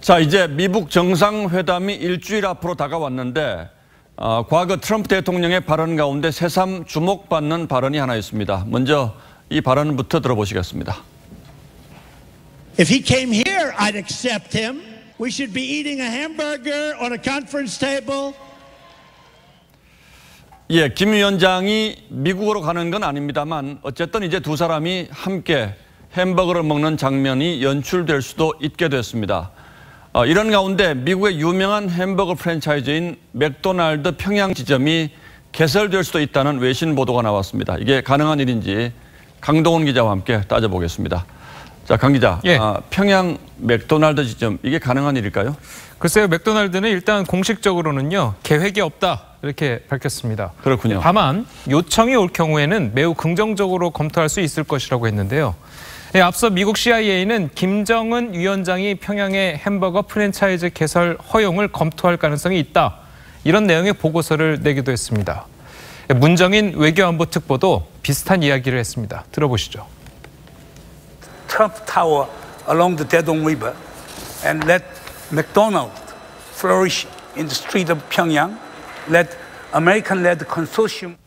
자, 이제 미국 정상회담이 일주일 앞으로 다가왔는데 과거 트럼프 대통령의 발언 가운데 새삼 주목받는 발언이 하나 있습니다. 먼저 이 발언부터 들어보시겠습니다. If he came here, I'd accept him. We should be eating a hamburger on a conference table. 예, 김 위원장이 미국으로 가는 건 아닙니다만 어쨌든 이제 두 사람이 함께 햄버거를 먹는 장면이 연출될 수도 있게 됐습니다. 이런 가운데 미국의 유명한 햄버거 프랜차이즈인 맥도날드 평양 지점이 개설될 수도 있다는 외신 보도가 나왔습니다. 이게 가능한 일인지 강동원 기자와 함께 따져보겠습니다. 자, 강 기자, 예. 평양 맥도날드 지점 이게 가능한 일일까요? 글쎄요, 맥도날드는 일단 공식적으로는요, 계획이 없다 이렇게 밝혔습니다. 그렇군요. 다만 요청이 올 경우에는 매우 긍정적으로 검토할 수 있을 것이라고 했는데요. 앞서 미국 CIA는 김정은 위원장이 평양의 햄버거 프랜차이즈 개설 허용을 검토할 가능성이 있다. 이런 내용의 보고서를 내기도 했습니다. 문정인 외교안보 특보도 비슷한 이야기를 했습니다. 들어보시죠. Trump Tower along the Daedong River and let McDonald's flourish in the street of Pyongyang. Let American-led consortium.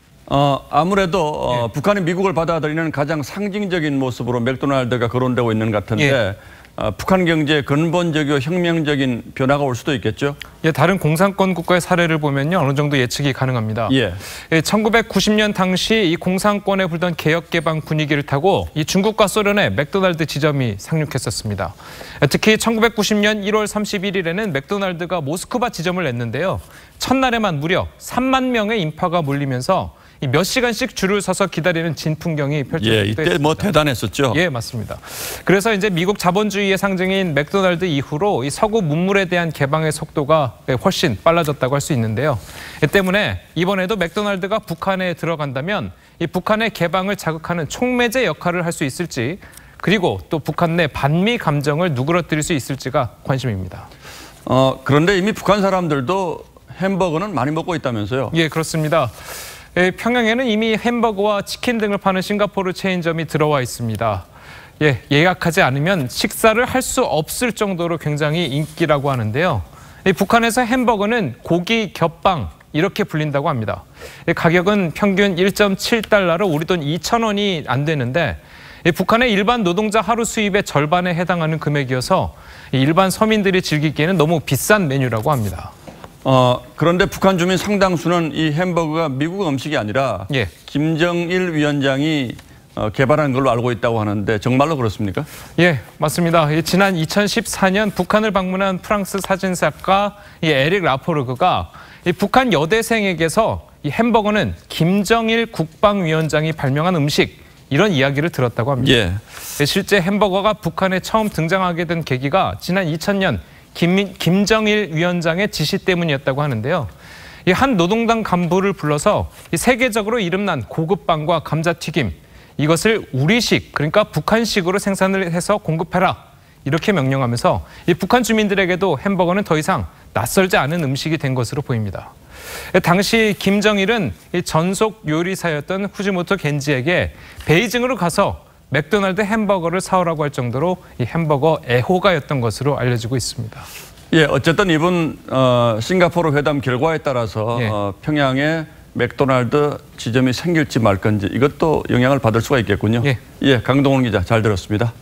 아무래도 북한이 미국을 받아들이는 가장 상징적인 모습으로 맥도날드가 거론되고 있는 것 같은데 예. 북한 경제에 근본적이고 혁명적인 변화가 올 수도 있겠죠? 예, 다른 공산권 국가의 사례를 보면요, 어느 정도 예측이 가능합니다. 예. 1990년 당시 이 공산권에 불던 개혁 개방 분위기를 타고 이 중국과 소련의 맥도날드 지점이 상륙했었습니다. 특히 1990년 1월 31일에는 맥도날드가 모스크바 지점을 냈는데요. 첫날에만 무려 3만 명의 인파가 몰리면서 몇 시간씩 줄을 서서 기다리는 진풍경이 펼쳐지고 예, 이때 뭐 대단했었죠. 예, 맞습니다. 그래서 이제 미국 자본주의의 상징인 맥도날드 이후로 이 서구 문물에 대한 개방의 속도가 훨씬 빨라졌다고 할 수 있는데요. 이 때문에 이번에도 맥도날드가 북한에 들어간다면 이 북한의 개방을 자극하는 촉매제 역할을 할 수 있을지, 그리고 또 북한 내 반미 감정을 누그러뜨릴 수 있을지가 관심입니다. 그런데 이미 북한 사람들도 햄버거는 많이 먹고 있다면서요? 예, 그렇습니다. 평양에는 이미 햄버거와 치킨 등을 파는 싱가포르 체인점이 들어와 있습니다. 예, 예약하지 않으면 식사를 할 수 없을 정도로 굉장히 인기라고 하는데요. 북한에서 햄버거는 고기 겹빵 이렇게 불린다고 합니다. 가격은 평균 1.7달러로 우리 돈 2,000원이 안 되는데 북한의 일반 노동자 하루 수입의 절반에 해당하는 금액이어서 일반 서민들이 즐기기에는 너무 비싼 메뉴라고 합니다. 그런데 북한 주민 상당수는 이 햄버거가 미국 음식이 아니라 예. 김정일 위원장이 개발한 걸로 알고 있다고 하는데 정말로 그렇습니까? 예, 맞습니다. 지난 2014년 북한을 방문한 프랑스 사진작가 에릭 라포르그가 북한 여대생에게서 이 햄버거는 김정일 국방위원장이 발명한 음식, 이런 이야기를 들었다고 합니다. 예. 실제 햄버거가 북한에 처음 등장하게 된 계기가 지난 2000년 김정일 위원장의 지시 때문이었다고 하는데요. 이 한 노동당 간부를 불러서 세계적으로 이름난 고급빵과 감자튀김, 이것을 우리식, 그러니까 북한식으로 생산을 해서 공급해라, 이렇게 명령하면서 이 북한 주민들에게도 햄버거는 더 이상 낯설지 않은 음식이 된 것으로 보입니다. 당시 김정일은 이 전속 요리사였던 후지모토 겐지에게 베이징으로 가서 맥도날드 햄버거를 사오라고 할 정도로 이 햄버거 애호가였던 것으로 알려지고 있습니다. 예, 어쨌든 이번 싱가포르 회담 결과에 따라서 예. 평양에 맥도날드 지점이 생길지 말 건지 이것도 영향을 받을 수가 있겠군요. 예. 예, 강동원 기자 잘 들었습니다.